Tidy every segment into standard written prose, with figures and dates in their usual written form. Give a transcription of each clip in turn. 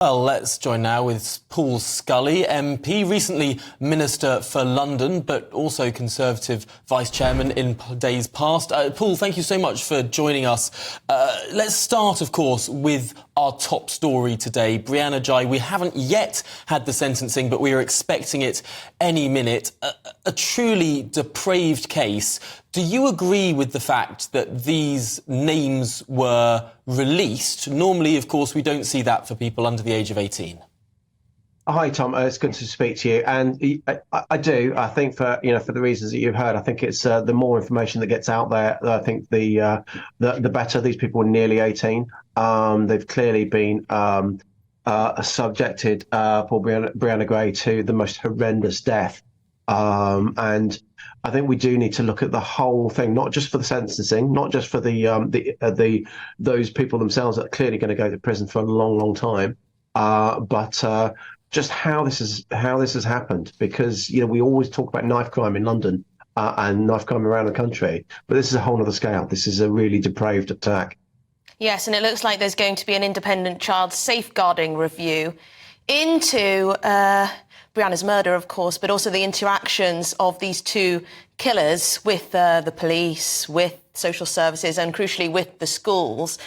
Well, let's join now with Paul Scully, MP, recently Minister for London, but also Conservative Vice Chairman in days past. Paul, thank you so much for joining us. Let's start, of course, with our top story today. Brianna Ghey, we haven't yet had the sentencing, but we are expecting it any minute. A truly depraved case. Do you agree with the fact that these names were released? Normally, of course, we don't see that for people under the age of 18. Hi, Tom. It's good to speak to you. And I do. I think for the reasons that you've heard, I think it's the more information that gets out there, I think the better. These people were nearly 18. They've clearly been subjected, Paul Brianna Ghey, to the most horrendous death. And I think we do need to look at the whole thing, not just for the sentencing, not just for those people themselves that are clearly going to go to prison for a long, long time, but just how this has happened. Because we always talk about knife crime in London and knife crime around the country, but this is a whole other scale. This is a really depraved attack. Yes, and it looks like there's going to be an independent child safeguarding review into Brianna's murder, of course, but also the interactions of these two killers with the police, with social services and, crucially, with the schools.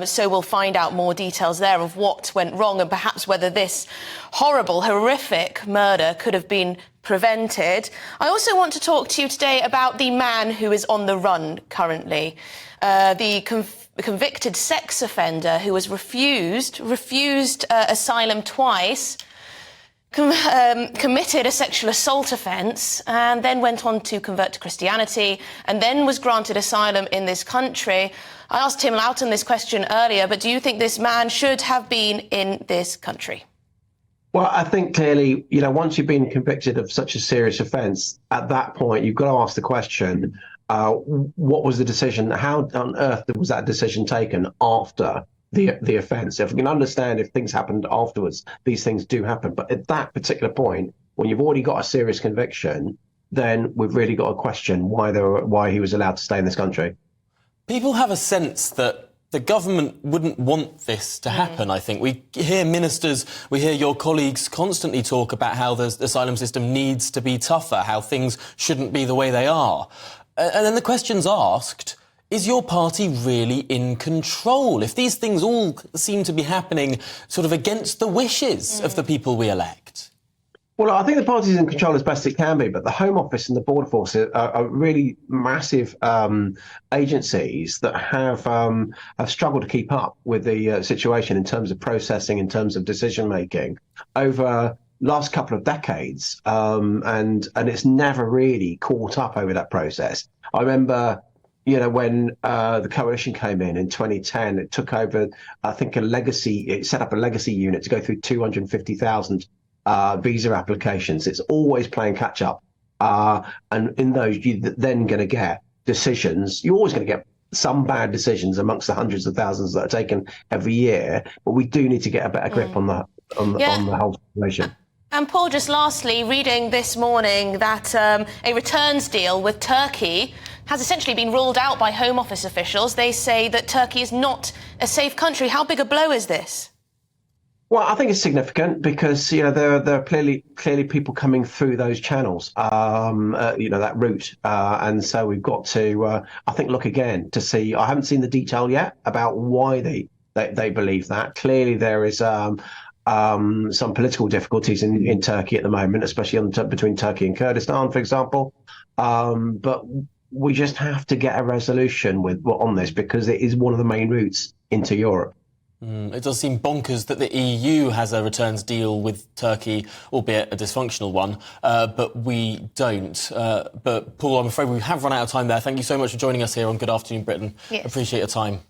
So we'll find out more details there of what went wrong and perhaps whether this horrible, horrific murder could have been prevented. I also want to talk to you today about the man who is on the run currently, the convicted sex offender who was refused asylum twice, committed a sexual assault offence and then went on to convert to Christianity and then was granted asylum in this country. I asked Tim Loughton this question earlier, but do you think this man should have been in this country? Well, I think clearly, once you've been convicted of such a serious offence, at that point, you've got to ask the question, what was the decision? How on earth was that decision taken after the offence? If we can understand if things happened afterwards, these things do happen. But at that particular point, when you've already got a serious conviction, then we've really got to question why he was allowed to stay in this country. People have a sense that the government wouldn't want this to happen, I think. We hear ministers, we hear your colleagues constantly talk about how the asylum system needs to be tougher, how things shouldn't be the way they are. And then the question's asked, is your party really in control if these things all seem to be happening sort of against the wishes of the people we elect? Well, I think the party's in control as best it can be, but the Home Office and the Border Force are really massive agencies that have struggled to keep up with the situation in terms of processing, in terms of decision making over last couple of decades, and it's never really caught up over that process. I remember, when the coalition came in 2010, it took over, I think, it set up a legacy unit to go through 250,000 visa applications. It's always playing catch up. And in those, you're then going to get decisions. You're always going to get some bad decisions amongst the hundreds of thousands that are taken every year. But we do need to get a better grip on the whole situation. And Paul, just lastly, reading this morning that a returns deal with Turkey has essentially been ruled out by Home Office officials. They say that Turkey is not a safe country. How big a blow is this? Well, I think it's significant because there are clearly people coming through those channels, that route, and so we've got to I think look again to see. I haven't seen the detail yet about why they believe that. Clearly, there is some political difficulties in Turkey at the moment, especially between Turkey and Kurdistan, for example. But we just have to get a resolution on this because it is one of the main routes into Europe. It does seem bonkers that the EU has a returns deal with Turkey, albeit a dysfunctional one, but we don't. But Paul, I'm afraid we have run out of time there. Thank you so much for joining us here on Good Afternoon Britain. Yes. Appreciate your time.